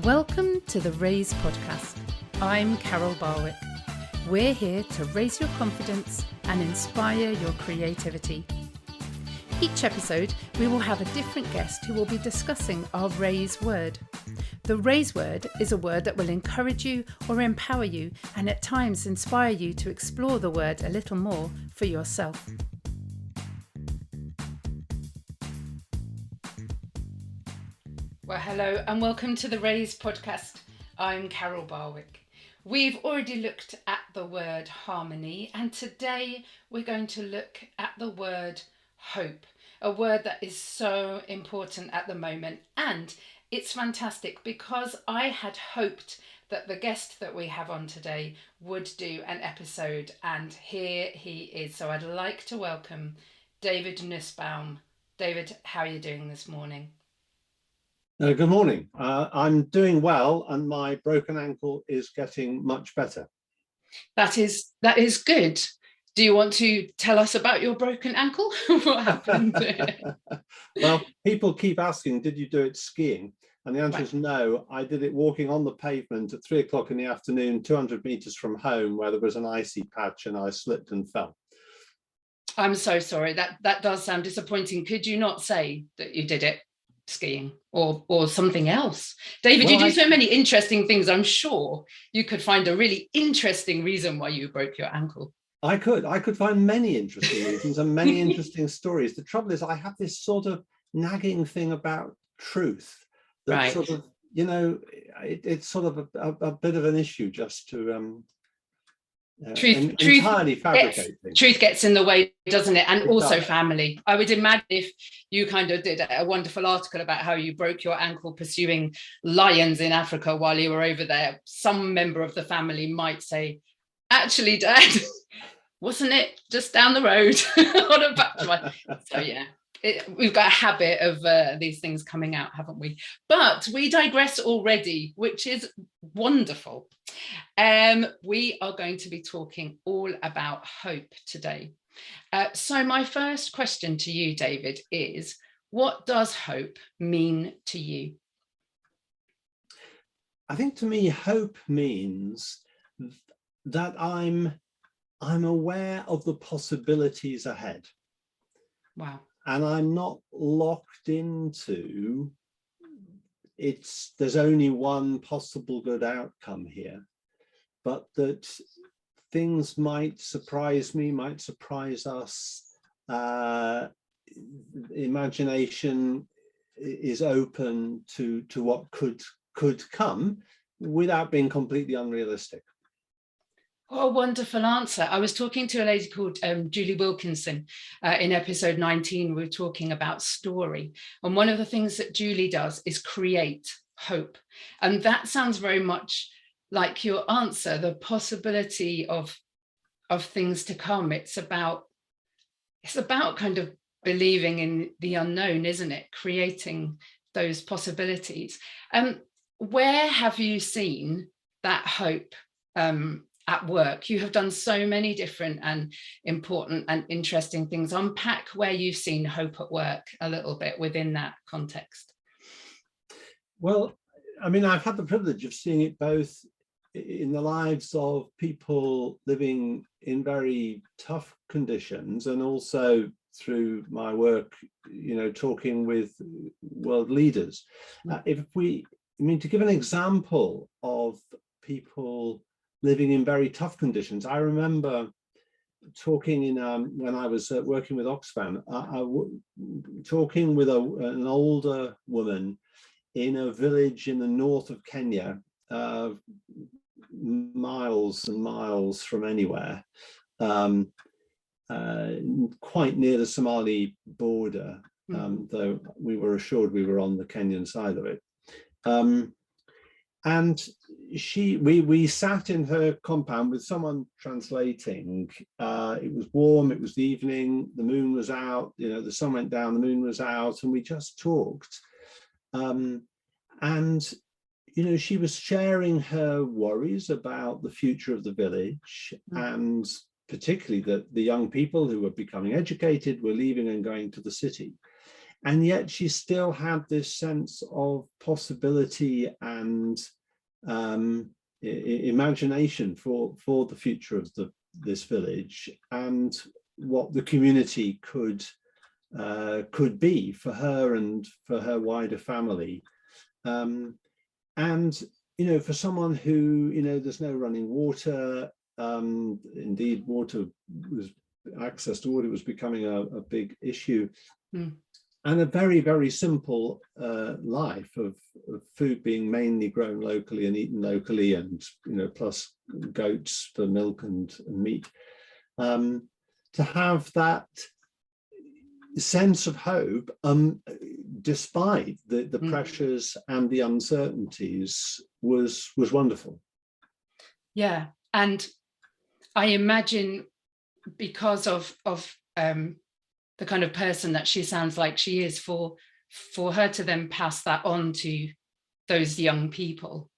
Welcome to the Raise podcast. I'm Carol Barwick. We're here to raise your confidence and inspire your creativity. Each episode, we will have a different guest who will be discussing our Raise word. The Raise word is a word that will encourage you or empower you and at times inspire you to explore the word a little more for yourself. Well, hello and welcome to the Raise podcast. I'm Carol Barwick. We've already looked at the word harmony, and today we're going to look at the word hope, a word that is so important at the moment. And it's fantastic because I had hoped that the guest that we have on today would do an episode, and here he is. So I'd like to welcome David Nussbaum. David, how are you doing this morning? Good morning. I'm doing well, and my broken ankle is getting much better. That is good. Do you want to tell us about your broken ankle? What happened? Well, people keep asking, did you do it skiing? And the answer is no. I did it walking on the pavement at 3 o'clock in the afternoon, 200 meters from home, where there was an icy patch, and I slipped and fell. I'm so sorry. That does sound disappointing. Could you not say that you did it skiing or something else? David, you do so many interesting things. I'm sure you could find a really interesting reason why you broke your ankle. I could find many interesting reasons and many interesting stories. The trouble is I have this sort of nagging thing about truth that right. sort of, it's sort of a bit of an issue just to entirely fabricate things. Truth gets in the way, doesn't it? And it also does. Family. I would imagine if you kind of did a wonderful article about how you broke your ankle pursuing lions in Africa while you were over there, some member of the family might say, actually, Dad, wasn't it just down the road on a back drive? So yeah. We've got a habit of these things coming out, haven't we? But we digress already, which is wonderful. We are going to be talking all about hope today. So my first question to you, David, is what does hope mean to you? I think to me, hope means that I'm aware of the possibilities ahead. Wow. And I'm not locked into there's only one possible good outcome here, but that things might surprise me, might surprise us. Imagination is open to what could come without being completely unrealistic. What a wonderful answer. I was talking to a lady called Julie Wilkinson in episode 19. We were talking about story. And one of the things that Julie does is create hope. And that sounds very much like your answer, the possibility of things to come. It's about kind of believing in the unknown, isn't it? Creating those possibilities. Where have you seen that hope at work? You have done so many different and important and interesting things. Unpack where you've seen hope at work a little bit within that context. Well, I mean, I've had the privilege of seeing it both in the lives of people living in very tough conditions and also through my work, talking with world leaders. To give an example of people living in very tough conditions. I remember talking when I was working with Oxfam, talking with an older woman in a village in the north of Kenya, miles and miles from anywhere, quite near the Somali border, though we were assured we were on the Kenyan side of it. And we sat in her compound with someone translating. It was warm, it was the evening, the moon was out, the sun went down, the moon was out, and we just talked. She was sharing her worries about the future of the village, and particularly that the young people who were becoming educated were leaving and going to the city. and yet she still had this sense of possibility and imagination for the future of this village and what the community could be for her and for her wider family. And for someone who, there's no running water, indeed access to water was becoming a big issue. And a very, very simple life of food being mainly grown locally and eaten locally, and plus goats for milk and meat. To have that sense of hope, despite the pressures and the uncertainties, was wonderful. Yeah, and I imagine because of the kind of person that she sounds like she is, for her to then pass that on to those young people,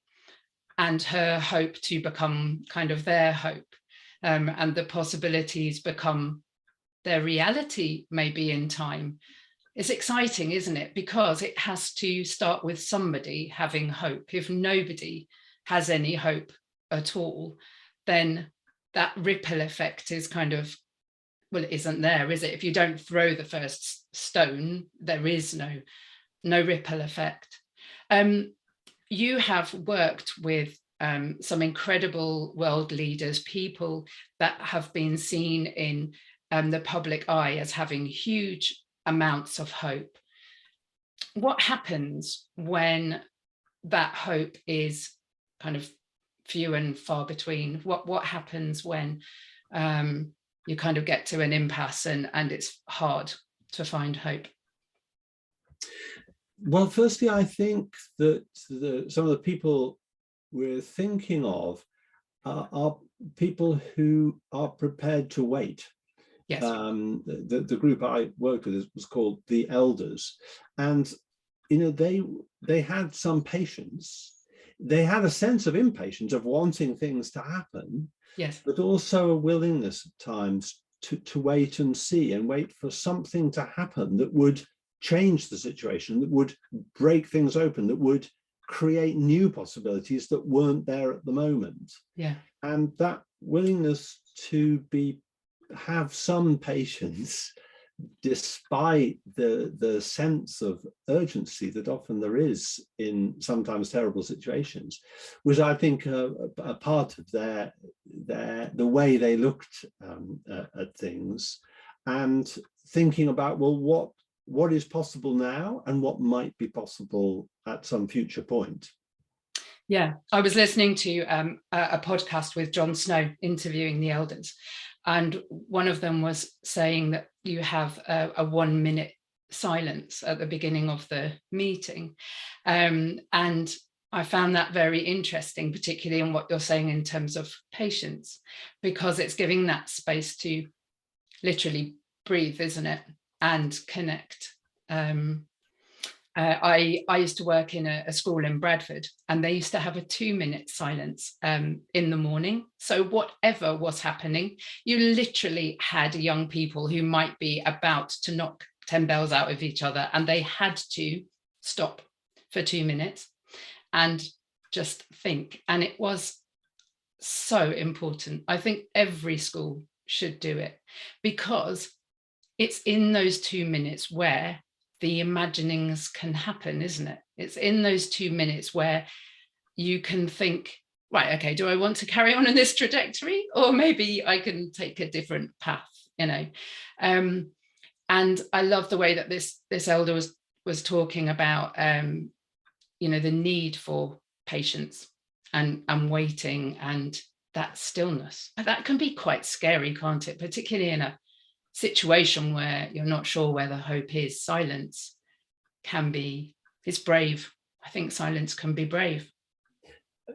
and her hope to become kind of their hope, and the possibilities become their reality maybe in time. It's exciting, isn't it? Because it has to start with somebody having hope. If nobody has any hope at all, then that ripple effect is kind of, well, it isn't there, is it? If you don't throw the first stone, there is no ripple effect. You have worked with some incredible world leaders, people that have been seen in the public eye as having huge amounts of hope. What happens when that hope is kind of few and far between? What happens when you kind of get to an impasse and it's hard to find hope? Well, firstly, I think that some of the people we're thinking of are people who are prepared to wait. Yes. The group I worked with was called the Elders, and they had some patience. They had a sense of impatience, of wanting things to happen, yes, but also a willingness at times to wait and see, and wait for something to happen that would change the situation, that would break things open, that would create new possibilities that weren't there at the moment. Yeah. And that willingness to have some patience, despite the sense of urgency that often there is in sometimes terrible situations, was, I think, a part of the way they looked at things, and thinking about, well, what is possible now and what might be possible at some future point. Yeah, I was listening to a podcast with Jon Snow interviewing the elders, and one of them was saying that you have a 1 minute silence at the beginning of the meeting. And I found that very interesting, particularly in what you're saying in terms of patience, because it's giving that space to literally breathe, isn't it? And connect. I used to work in a school in Bradford, and they used to have a 2 minute silence in the morning. So whatever was happening, you literally had young people who might be about to knock 10 bells out of each other, and they had to stop for 2 minutes and just think. And it was so important. I think every school should do it, because it's in those 2 minutes where the imaginings can happen, isn't it? It's in those 2 minutes where you can think, right, okay, do I want to carry on in this trajectory, or maybe I can take a different path, And I love the way that this elder was talking about, the need for patience and waiting, and that stillness. That can be quite scary, can't it? Particularly in a situation where you're not sure where the hope is. Silence it's brave. I think silence can be brave.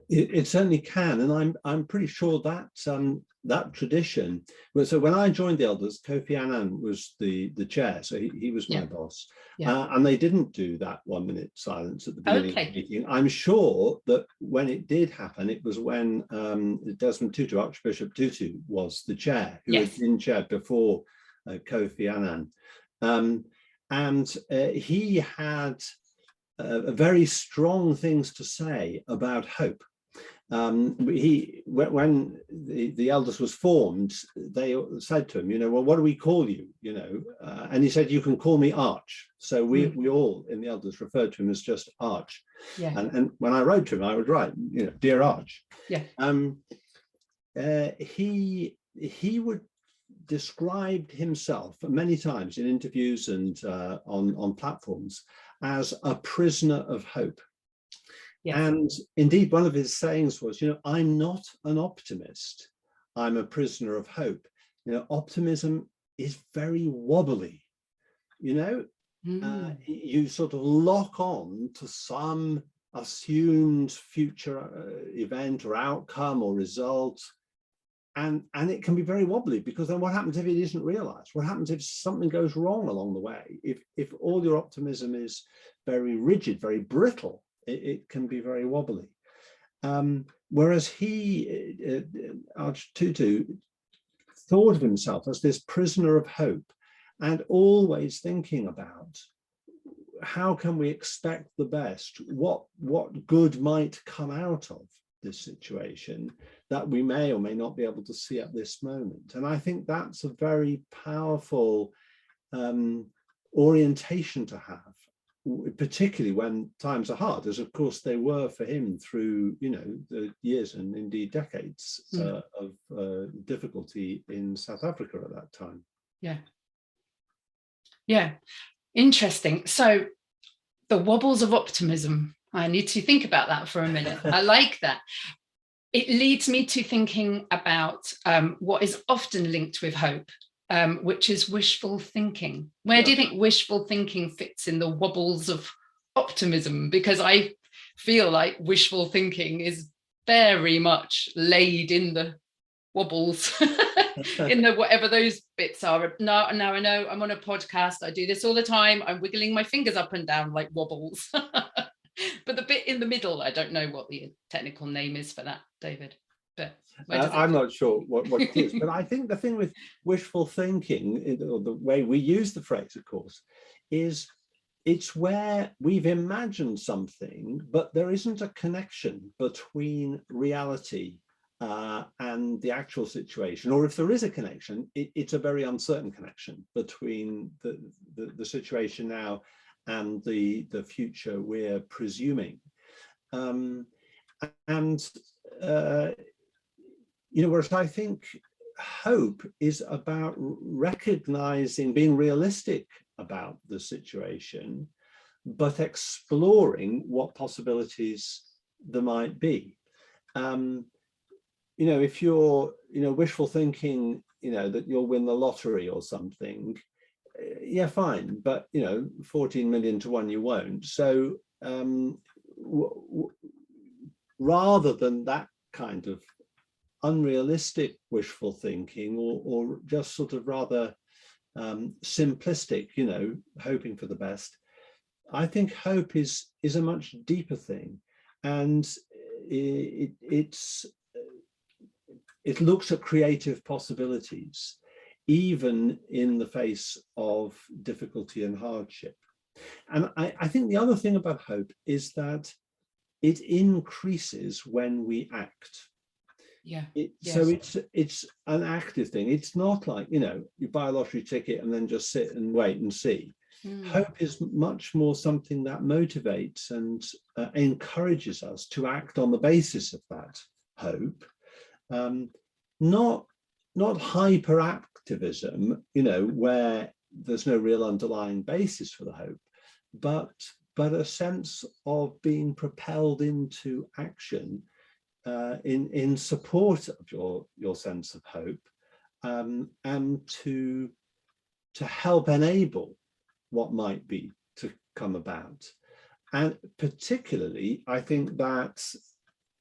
It certainly can, and I'm pretty sure that that tradition. So when I joined the elders, Kofi Annan was the chair, so he was my boss, and they didn't do that 1 minute silence at the beginning of the meeting. I'm sure that when it did happen, it was when Desmond Tutu, Archbishop Tutu, was the chair, who had been chair before Kofi Annan. And he had very strong things to say about hope. When the elders was formed, they said to him, well, what do we call you? And he said, you can call me Arch. So we all in the elders referred to him as just Arch. Yeah. And when I wrote to him, I would write, dear Arch. Yeah. He would describe himself many times in interviews and on platforms as a prisoner of hope. Yes. And indeed, one of his sayings was, I'm not an optimist. I'm a prisoner of hope. Optimism is very wobbly. You sort of lock on to some assumed future event or outcome or result. And it can be very wobbly, because then what happens if it isn't realized? What happens if something goes wrong along the way? If all your optimism is very rigid, very brittle, it can be very wobbly. Whereas Arch Tutu, thought of himself as this prisoner of hope, and always thinking about how can we expect the best, what good might come out of this situation that we may or may not be able to see at this moment. And I think that's a very powerful orientation to have, particularly when times are hard, as of course they were for him through the years and indeed decades of difficulty in South Africa at that time. Yeah, interesting. So the wobbles of optimism, I need to think about that for a minute. I like that. It leads me to thinking about what is often linked with hope, which is wishful thinking. Where do you think wishful thinking fits in the wobbles of optimism? Because I feel like wishful thinking is very much laid in the wobbles, in the whatever those bits are. Now I know I'm on a podcast, I do this all the time, I'm wiggling my fingers up and down like wobbles. But the bit in the middle, I don't know what the technical name is for that, David. But I'm not sure what it is. But I think the thing with wishful thinking, or the way we use the phrase, of course, is it's where we've imagined something, but there isn't a connection between reality and the actual situation. Or if there is a connection, it's a very uncertain connection between the situation now and the future we're presuming. Whereas I think hope is about recognizing, being realistic about the situation, but exploring what possibilities there might be. If you're, wishful thinking, that you'll win the lottery or something, yeah, fine, but 14 million to 1 you won't. So rather than that kind of unrealistic wishful thinking, or just sort of rather simplistic, hoping for the best, I think hope is a much deeper thing, and it looks at creative possibilities, even in the face of difficulty and hardship. And I think the other thing about hope is that it increases when we act. Yeah. So it's an active thing. It's not like, you buy a lottery ticket and then just sit and wait and see. Hope is much more something that motivates and encourages us to act on the basis of that hope. Not hyperactivism, where there's no real underlying basis for the hope, but a sense of being propelled into action in support of your sense of hope, and to help enable what might be to come about. And particularly, I think that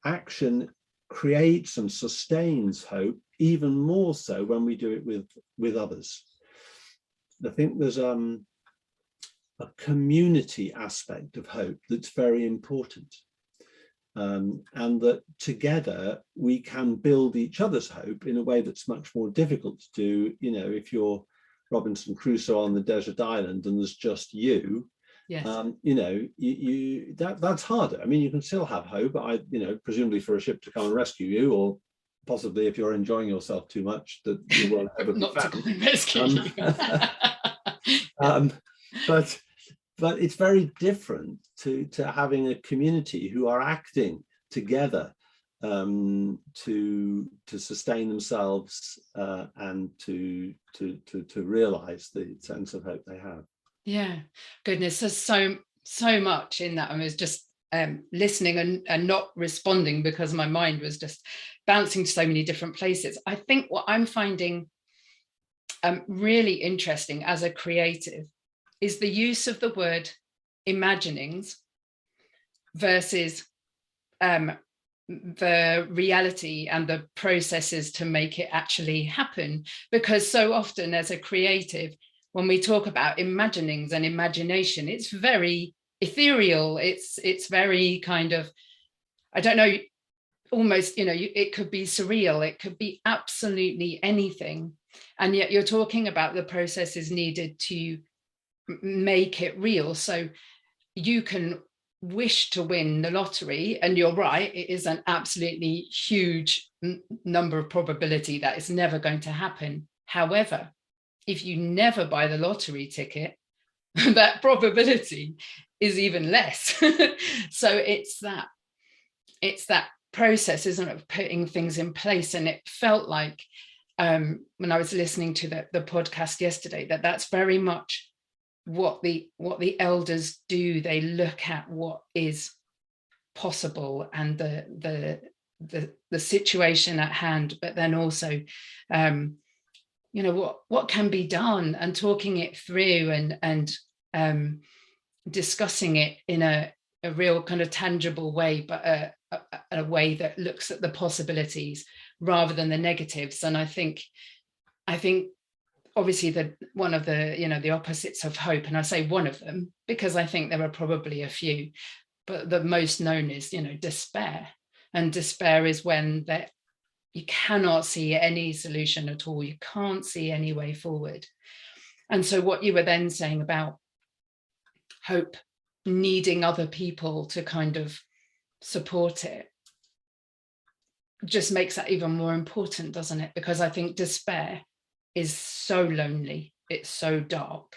action creates and sustains hope even more so when we do it with others. I think there's a community aspect of hope that's very important, and that together we can build each other's hope in a way that's much more difficult to do, if you're Robinson Crusoe on the desert island and there's just you, Yes. That's harder. I mean, you can still have hope, presumably for a ship to come and rescue you, or possibly if you're enjoying yourself too much that you won't ever be Not found. to come and rescue you. But it's very different to having a community who are acting together to sustain themselves and to realize the sense of hope they have. Yeah, goodness, there's so much in that. I was just listening and not responding because my mind was just bouncing to so many different places. I think what I'm finding really interesting as a creative is the use of the word imaginings versus the reality and the processes to make it actually happen. Because so often as a creative, when we talk about imaginings and imagination, it's very ethereal. It's very kind of, I don't know, almost, it could be surreal. It could be absolutely anything. And yet you're talking about the processes needed to make it real. So you can wish to win the lottery, and you're right, it is an absolutely huge number of probability that it's never going to happen. However, if you never buy the lottery ticket, that probability is even less. So it's that process, isn't it, of putting things in place. And it felt like when I was listening to the podcast yesterday, that's very much what the elders do. They look at what is possible and the situation at hand, but then also what can be done, and talking it through and discussing it in a real kind of tangible way, but a way that looks at the possibilities rather than the negatives. And I think obviously one of the opposites of hope, and I say one of them because I think there are probably a few, but the most known is despair. And despair is when you cannot see any solution at all. You can't see any way forward. And so what you were then saying about hope needing other people to kind of support it just makes that even more important, doesn't it? Because I think despair is so lonely, it's so dark,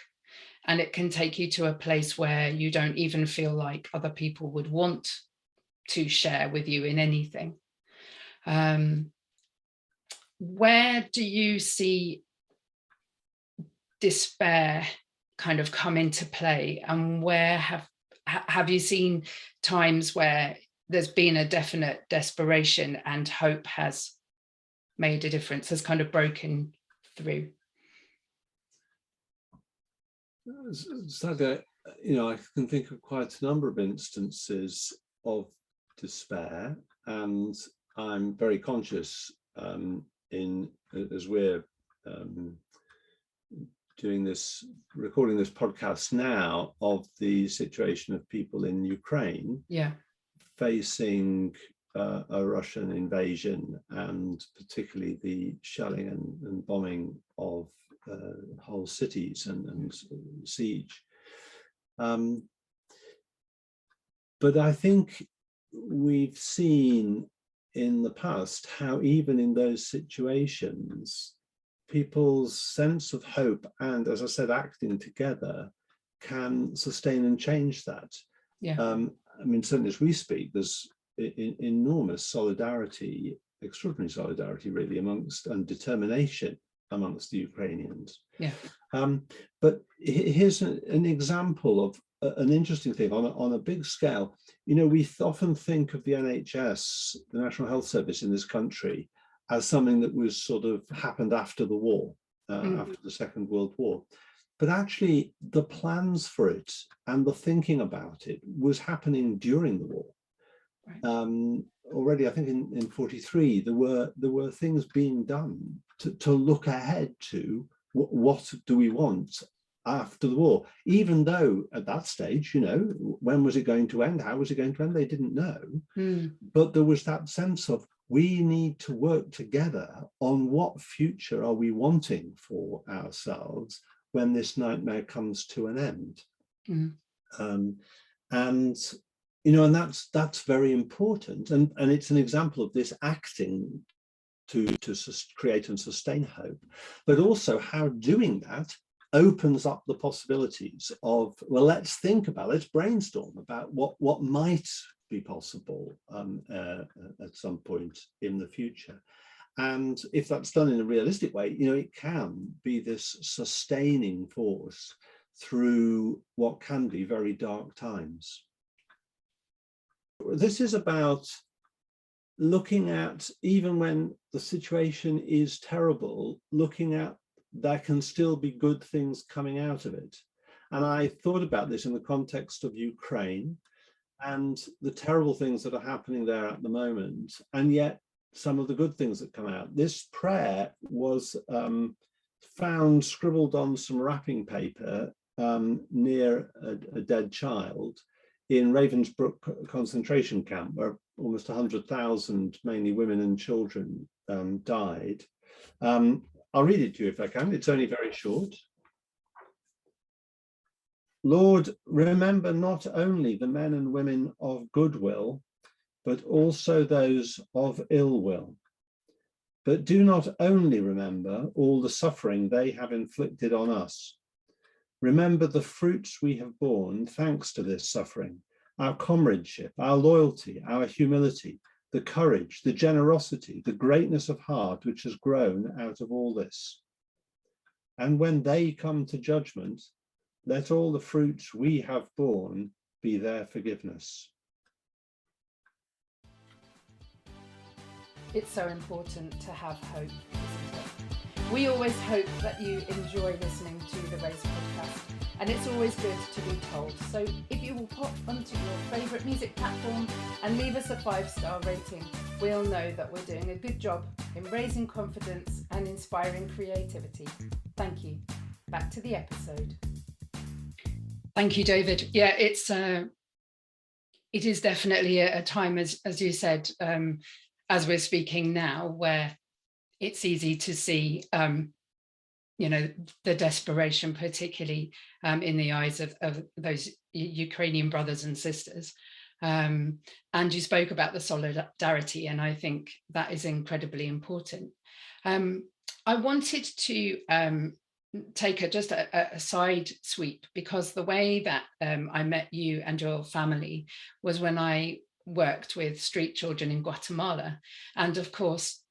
and it can take you to a place where you don't even feel like other people would want to share with you in anything. Where do you see despair kind of come into play, and where have you seen times where there's been a definite desperation and hope has made a difference, has kind of broken through? Sadly, I can think of quite a number of instances of despair, and I'm very conscious as we're recording this podcast now, of the situation of people in Ukraine, facing a Russian invasion, and particularly the shelling and bombing of whole cities and siege. But I think we've seen in the past how even in those situations, people's sense of hope and, as I said, acting together can sustain and change that. Certainly as we speak, there's enormous solidarity, extraordinary solidarity really, and determination amongst the Ukrainians. But here's an example of an interesting thing on a big scale. We often think of the NHS, the National Health Service in this country, as something that was sort of happened after the war, after the Second World War. But actually the plans for it and the thinking about it was happening during the war. Already, I think in 43, there were things being done to look ahead to what do we want after the war, even though at that stage, when was it going to end? How was it going to end? They didn't know. But there was that sense of, we need to work together on what future are we wanting for ourselves, when this nightmare comes to an end. Mm. And and that's very important, and it's an example of this acting to create and sustain hope, but also how doing that opens up the possibilities of, well, let's brainstorm about what might be possible at some point in the future. And if that's done in a realistic way, it can be this sustaining force through what can be very dark times. This is about looking at, even when the situation is terrible, looking at there can still be good things coming out of it. And I thought about this in the context of Ukraine and the terrible things that are happening there at the moment, and yet some of the good things that come out. This prayer was found scribbled on some wrapping paper near a dead child in Ravensbrück concentration camp, where almost 100,000, mainly women and children, died. I'll read it to you if I can. It's only very short. Lord, remember not only the men and women of goodwill, but also those of ill will. But do not only remember all the suffering they have inflicted on us. Remember the fruits we have borne thanks to this suffering, our comradeship, our loyalty, our humility, the courage, the generosity, the greatness of heart which has grown out of all this. And when they come to judgment, let all the fruits we have borne be their forgiveness. It's so important to have hope, isn't it? We always hope that you enjoy listening to the Raise podcast, and it's always good to be told. So if you will pop onto your favourite music platform and leave us a 5-star rating, we'll know that we're doing a good job in raising confidence and inspiring creativity. Thank you. Back to the episode. Thank you, David. Yeah, it is definitely a time, as you said, as we're speaking now, where it's easy to see, the desperation, particularly in the eyes of those Ukrainian brothers and sisters. And you spoke about the solidarity, and I think that is incredibly important. I wanted to take just a side sweep, because the way that I met you and your family was when I worked with street children in Guatemala. And of course,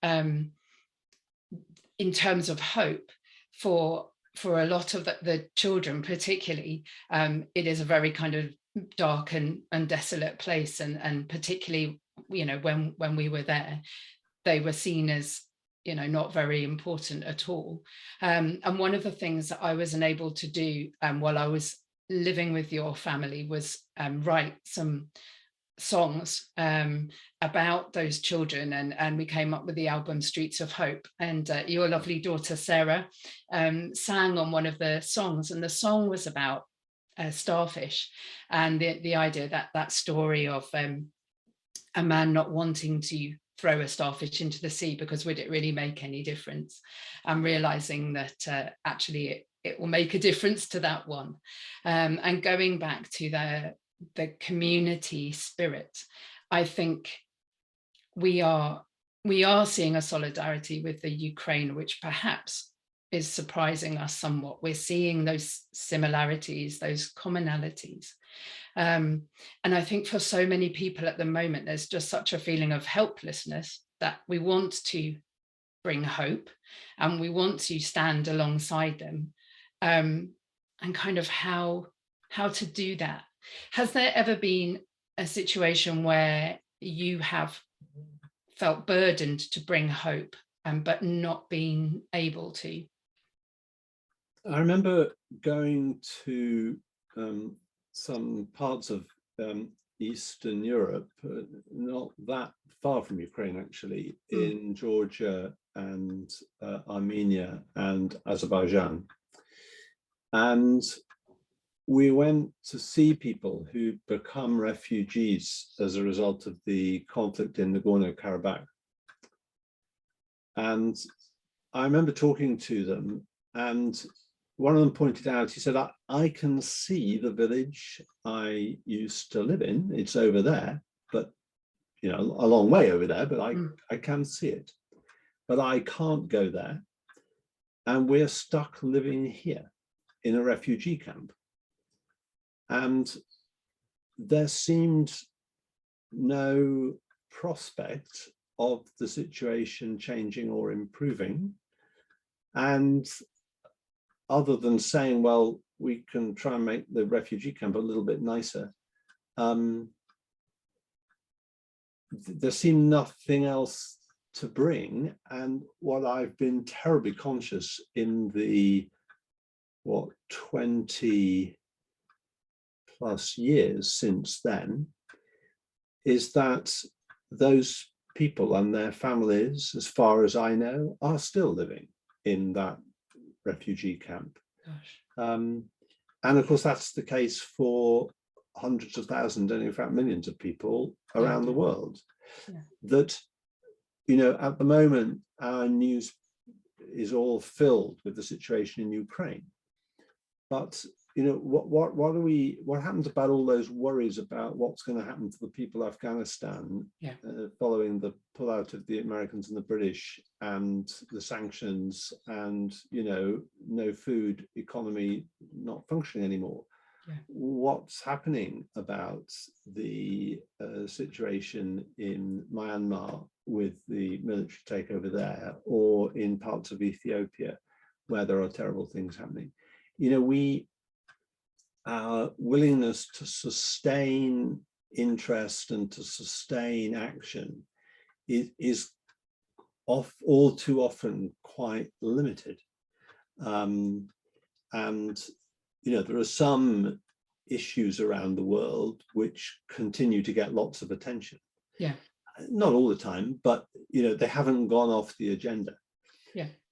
in terms of hope for a lot of the children particularly, it is a very kind of dark and desolate place, and particularly when we were there, they were seen as not very important at all. And one of the things that I was unable to do while I was living with your family was write some songs about those children, and we came up with the album Streets of Hope, and your lovely daughter Sarah sang on one of the songs, and the song was about starfish, and the idea that story of a man not wanting to throw a starfish into the sea because would it really make any difference, and realizing that actually it will make a difference to that one, and going back to the community spirit. I think we are seeing a solidarity with the Ukraine, which perhaps is surprising us somewhat. We're seeing those similarities, those commonalities. And I think for so many people at the moment, there's just such a feeling of helplessness that we want to bring hope, and we want to stand alongside them, and kind of how to do that. Has there ever been a situation where you have felt burdened to bring hope, but not being able to? I remember going to some parts of Eastern Europe, not that far from Ukraine actually, in Georgia and Armenia and Azerbaijan. And we went to see people who become refugees as a result of the conflict in Nagorno-Karabakh. And I remember talking to them, and one of them pointed out, he said, I can see the village I used to live in. It's over there, but, you know, a long way over there, but I can see it. But I can't go there. And we're stuck living here in a refugee camp. And there seemed no prospect of the situation changing or improving. And other than saying, well, we can try and make the refugee camp a little bit nicer, there seemed nothing else to bring. And what I've been terribly conscious in the, 20 plus years since then, is that those people and their families, as far as I know, are still living in that refugee camp. And of course, that's the case for hundreds of thousands, and in fact, millions of people around the world. That, you know, at the moment, our news is all filled with the situation in Ukraine. But, you know, what happens about all those worries about what's going to happen to the people of Afghanistan following the pullout of the Americans and the British and the sanctions and, you know, no food, economy not functioning anymore? What's happening about the situation in Myanmar with the military takeover there, or in parts of Ethiopia where there are terrible things happening? You know, our willingness to sustain interest and to sustain action is all too often quite limited. And, you know, there are some issues around the world which continue to get lots of attention. Not all the time, but, you know, they haven't gone off the agenda.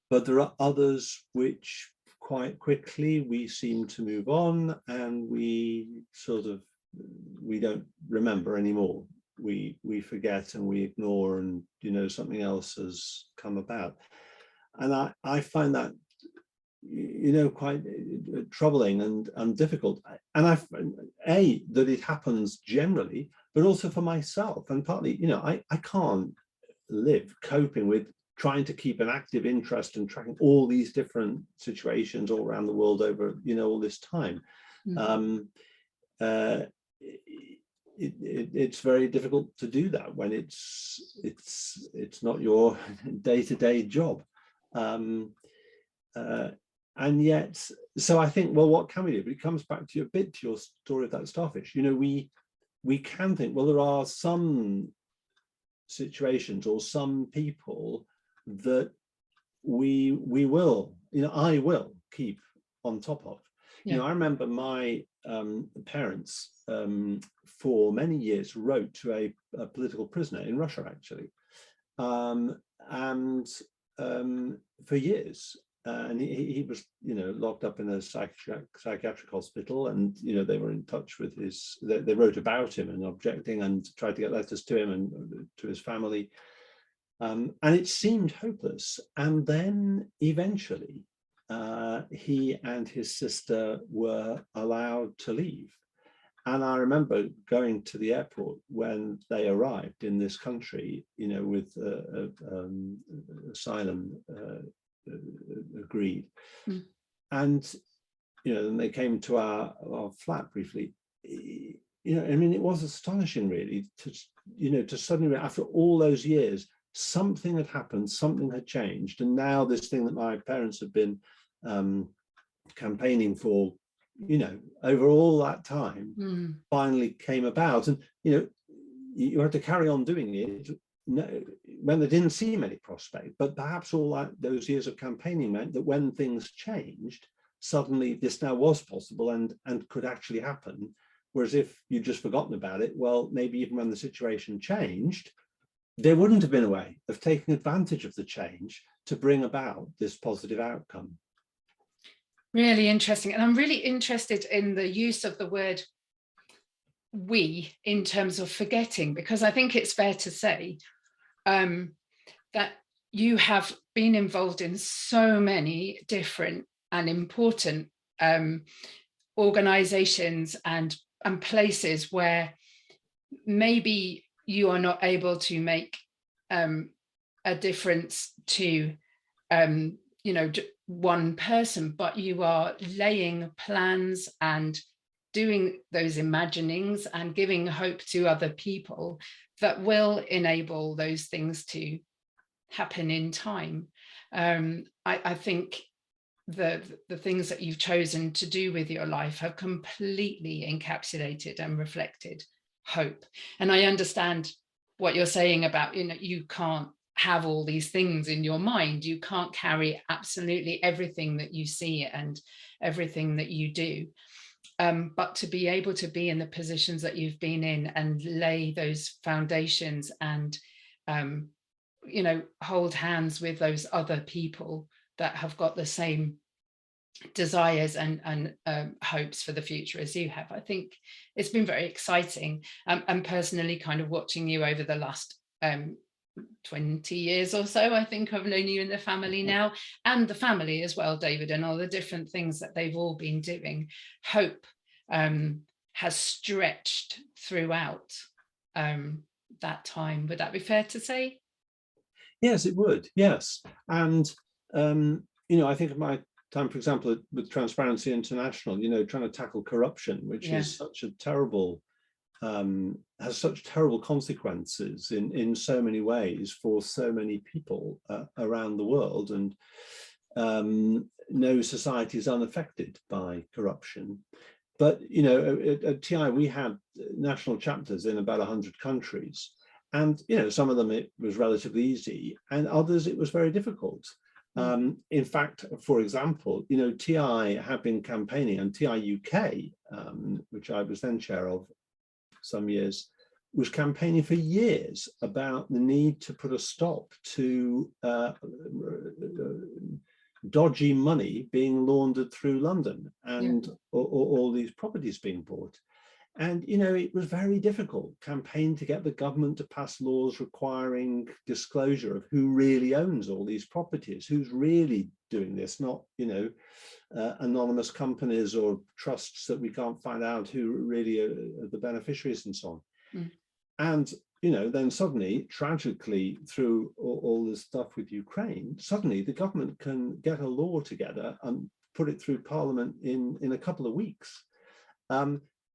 But there are others which quite quickly we seem to move on, and we don't remember anymore. We forget and we ignore, and, you know, something else has come about. And I find that, you know, quite troubling and difficult. And that it happens generally, but also for myself. And partly, you know, I can't live coping with trying to keep an active interest and tracking all these different situations all around the world over, you know, all this time. It's very difficult to do that when it's not your day-to-day job. And yet, so I think, well, what can we do? But it comes back to your story of that starfish. You know, we can think, well, there are some situations or some people that we will, you know, I will keep on top of. You know, I remember my parents for many years wrote to a political prisoner in Russia, actually, and for years. And he was, you know, locked up in a psychiatric hospital, and, you know, they were in touch with they wrote about him and objecting and tried to get letters to him and to his family. And it seemed hopeless. And then eventually he and his sister were allowed to leave. And I remember going to the airport when they arrived in this country, you know, with asylum agreed. And, you know, then they came to our flat briefly. You know, I mean, it was astonishing, really, to, you know, to suddenly, after all those years, something had happened, something had changed. And now this thing that my parents had been campaigning for, you know, over all that time, finally came about. And, you know, you had to carry on doing it when there didn't seem any prospect. But perhaps all those years of campaigning meant that when things changed, suddenly this now was possible and could actually happen. Whereas if you'd just forgotten about it, well, maybe even when the situation changed, there wouldn't have been a way of taking advantage of the change to bring about this positive outcome. Really interesting. And I'm really interested in the use of the word we in terms of forgetting, because I think it's fair to say that you have been involved in so many different and important organizations and places where maybe you are not able to make a difference to one person, but you are laying plans and doing those imaginings and giving hope to other people that will enable those things to happen in time. I think the things that you've chosen to do with your life have completely encapsulated and reflected hope. And I understand what you're saying about, you can't have all these things in your mind. You can't carry absolutely everything that you see and everything that you do. But to be able to be in the positions that you've been in and lay those foundations and, hold hands with those other people that have got the same desires and hopes for the future as you have. I think it's been very exciting. And personally, kind of watching you over the last 20 years or so, I think I've known you in the family now, and the family as well, David, and all the different things that they've all been doing. Hope has stretched throughout that time. Would that be fair to say? Yes, it would. Yes. And, I think of my time, for example, with Transparency International, trying to tackle corruption, which is such a terrible, has such terrible consequences in so many ways for so many people around the world. And no society is unaffected by corruption. But, at TI, we had national chapters in about 100 countries. And, some of them it was relatively easy, and others it was very difficult. In fact, for example, TI have been campaigning, and TI UK, which I was then chair of some years, was campaigning for years about the need to put a stop to dodgy money being laundered through London and all these properties being bought. And, it was very difficult campaign to get the government to pass laws requiring disclosure of who really owns all these properties, who's really doing this, not, anonymous companies or trusts that we can't find out who really are the beneficiaries and so on. And, then suddenly, tragically, through all this stuff with Ukraine, suddenly the government can get a law together and put it through Parliament in a couple of weeks.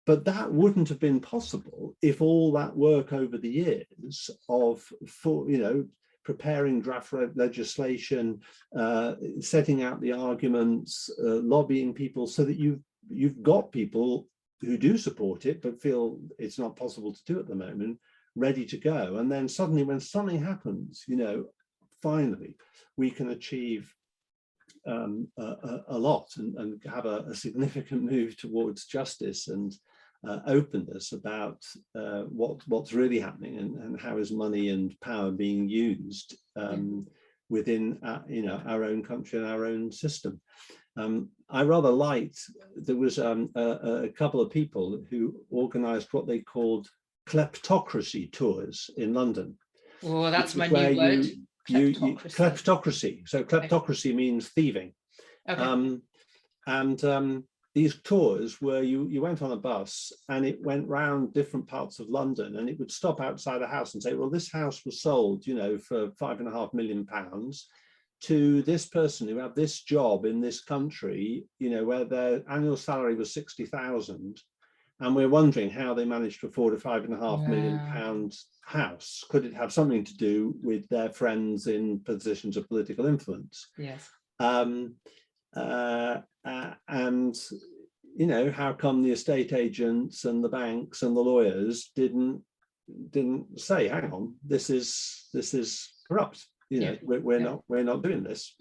But that wouldn't have been possible if all that work over the years of, preparing draft legislation, setting out the arguments, lobbying people, so that you've got people who do support it but feel it's not possible to do at the moment, ready to go. And then suddenly, when something happens, finally we can achieve a lot and have a significant move towards justice and openness about what's really happening and how is money and power being used within our own country and our own system. I rather liked, there was a couple of people who organized what they called kleptocracy tours in London. Oh, that's my new word. Kleptocracy. So kleptocracy means thieving. Okay. These tours where you went on a bus and it went round different parts of London, and it would stop outside a house and say, well, this house was sold, for £5.5 million to this person who had this job in this country, where their annual salary was 60,000. And we're wondering how they managed to afford a £5.5 million house. Could it have something to do with their friends in positions of political influence? Yes. And how come the estate agents and the banks and the lawyers didn't say, hang on, this is corrupt. We're not doing this.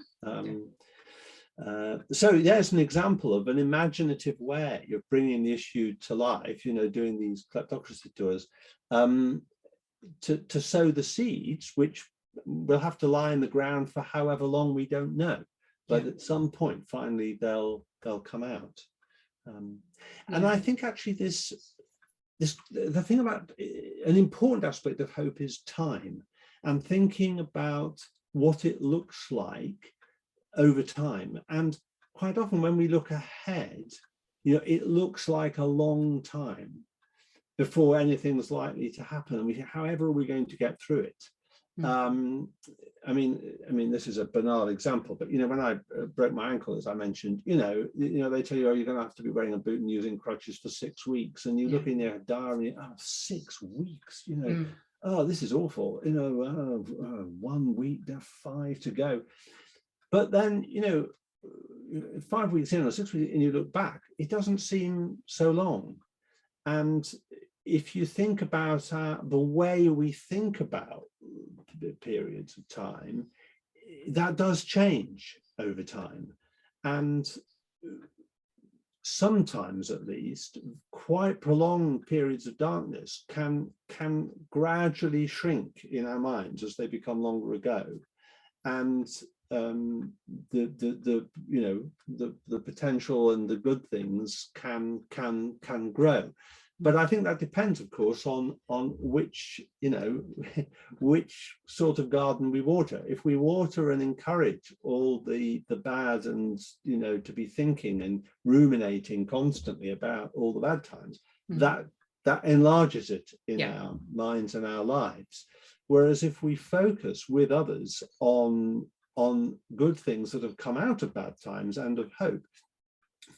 So there's an example of an imaginative way of bringing the issue to life, doing these kleptocracy tours, to sow the seeds, which will have to lie in the ground for however long, we don't know. But at some point, finally, they'll come out. And I think actually the thing about an important aspect of hope is time, and thinking about what it looks like over time. And quite often when we look ahead, it looks like a long time before anything's likely to happen. And we think, however are we going to get through it? I mean, this is a banal example, but when I broke my ankle, as I mentioned, they tell you, oh, you're going to have to be wearing a boot and using crutches for 6 weeks, and you look in your diary, 6 weeks, oh, this is awful, 1 week, 5 to go. But then, 5 weeks in or 6 weeks, and you look back, it doesn't seem so long. And if you think about the way we think about periods of time, that does change over time. And sometimes, at least, quite prolonged periods of darkness can gradually shrink in our minds as they become longer ago. And the potential and the good things can grow. But I think that depends, of course, on which which sort of garden we water. If we water and encourage all the bad, and to be thinking and ruminating constantly about all the bad times, that enlarges it in our minds and our lives. Whereas if we focus with others on good things that have come out of bad times and of hope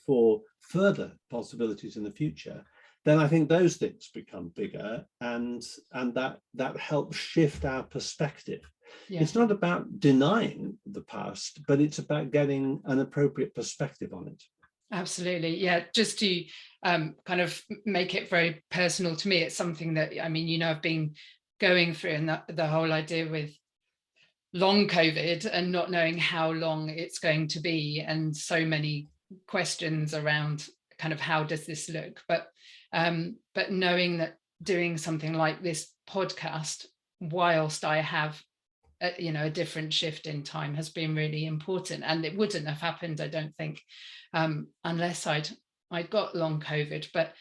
for further possibilities in the future, then I think those things become bigger, and that helps shift our perspective. Yeah. It's not about denying the past, but it's about getting an appropriate perspective on it. Absolutely. Yeah, just to kind of make it very personal to me, it's something that, I've been going through, and the whole idea with long COVID and not knowing how long it's going to be, and so many questions around kind of how does this look, but knowing that doing something like this podcast whilst I have a different shift in time has been really important, and it wouldn't have happened, I don't think, unless I'd got long COVID. But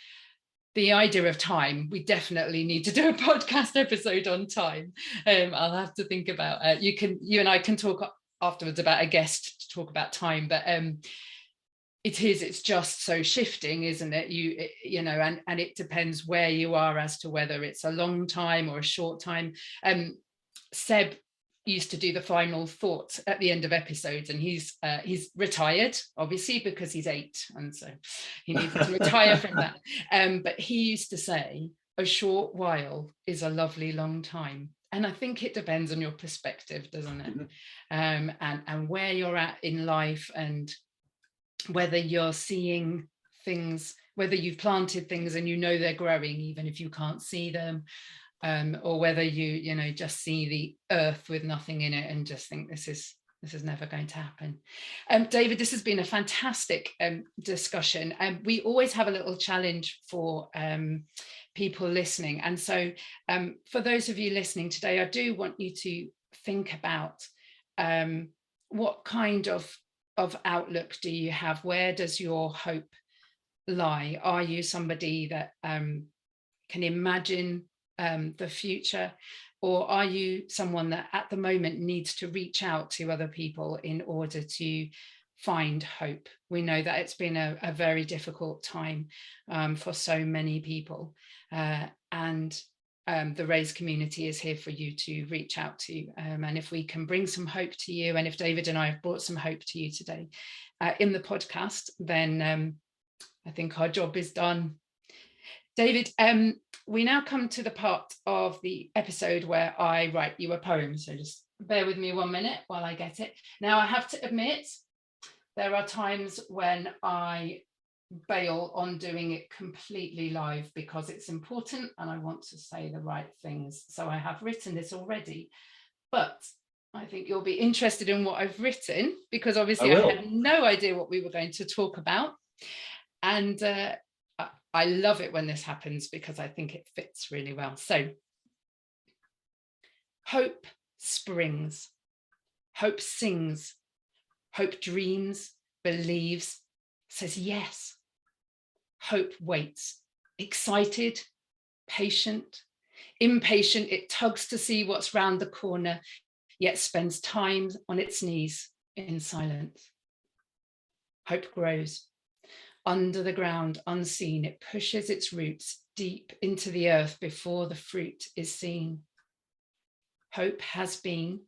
the idea of time, we definitely need to do a podcast episode on time. I'll have to think about you and I can talk afterwards about a guest to talk about time, but it's just so shifting, isn't it? And it depends where you are as to whether it's a long time or a short time. Seb used to do the final thoughts at the end of episodes, and he's retired, obviously, because he's 8, and so he needed to retire from that. But he used to say, a short while is a lovely long time. And I think it depends on your perspective, doesn't it? And where you're at in life, and whether you're seeing things, whether you've planted things and they're growing even if you can't see them, or whether you just see the earth with nothing in it and just think this is never going to happen. David, this has been a fantastic discussion, and we always have a little challenge for people listening. And so for those of you listening today, I do want you to think about what kind of outlook do you have? Where does your hope lie? Are you somebody that can imagine the future, or are you someone that at the moment needs to reach out to other people in order to find hope? We know that it's been a very difficult time for so many people, and the Raise community is here for you to reach out to, and if we can bring some hope to you, and if David and I have brought some hope to you today in the podcast, then I think our job is done. David, we now come to the part of the episode where I write you a poem, so just bear with me 1 minute while I get it. Now, I have to admit, there are times when I bail on doing it completely live because it's important and I want to say the right things. So I have written this already, but I think you'll be interested in what I've written, because obviously I had no idea what we were going to talk about. And I love it when this happens because I think it fits really well. So, hope springs, hope sings, hope dreams, believes, says yes. Hope waits, excited, patient, impatient. It tugs to see what's round the corner, yet spends time on its knees in silence. Hope grows. Under the ground, unseen, it pushes its roots deep into the earth before the fruit is seen. Hope has been,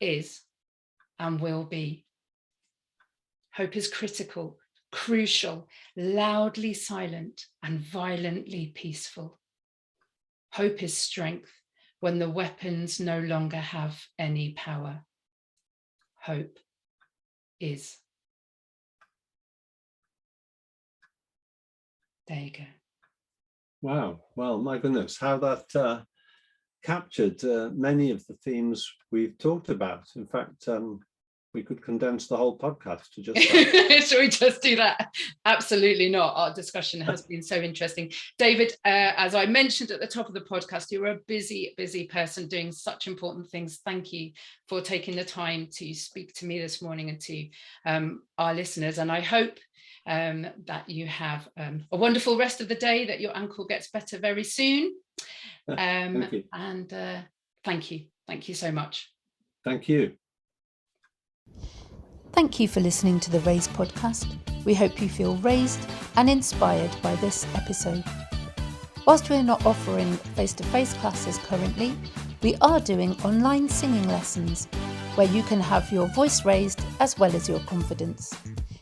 is, and will be. Hope is critical, crucial, loudly silent, and violently peaceful. Hope is strength when the weapons no longer have any power. Hope is. There you go. Wow. Well, my goodness, how that captured many of the themes we've talked about. In fact, we could condense the whole podcast to just that. Should we just do that? Absolutely not. Our discussion has been so interesting. David, as I mentioned at the top of the podcast, you're a busy, busy person doing such important things. Thank you for taking the time to speak to me this morning and to our listeners. And I hope that you have a wonderful rest of the day, that your ankle gets better very soon. Thank you. And thank you. Thank you so much. Thank you. Thank you for listening to the Raise podcast. We hope you feel raised and inspired by this episode. Whilst we're not offering face-to-face classes currently, we are doing online singing lessons where you can have your voice raised as well as your confidence.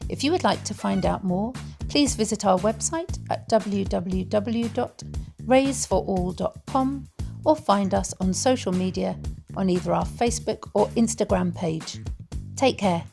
If you would like to find out more, please visit our website at www.raiseforall.com or find us on social media on either our Facebook or Instagram page. Take care.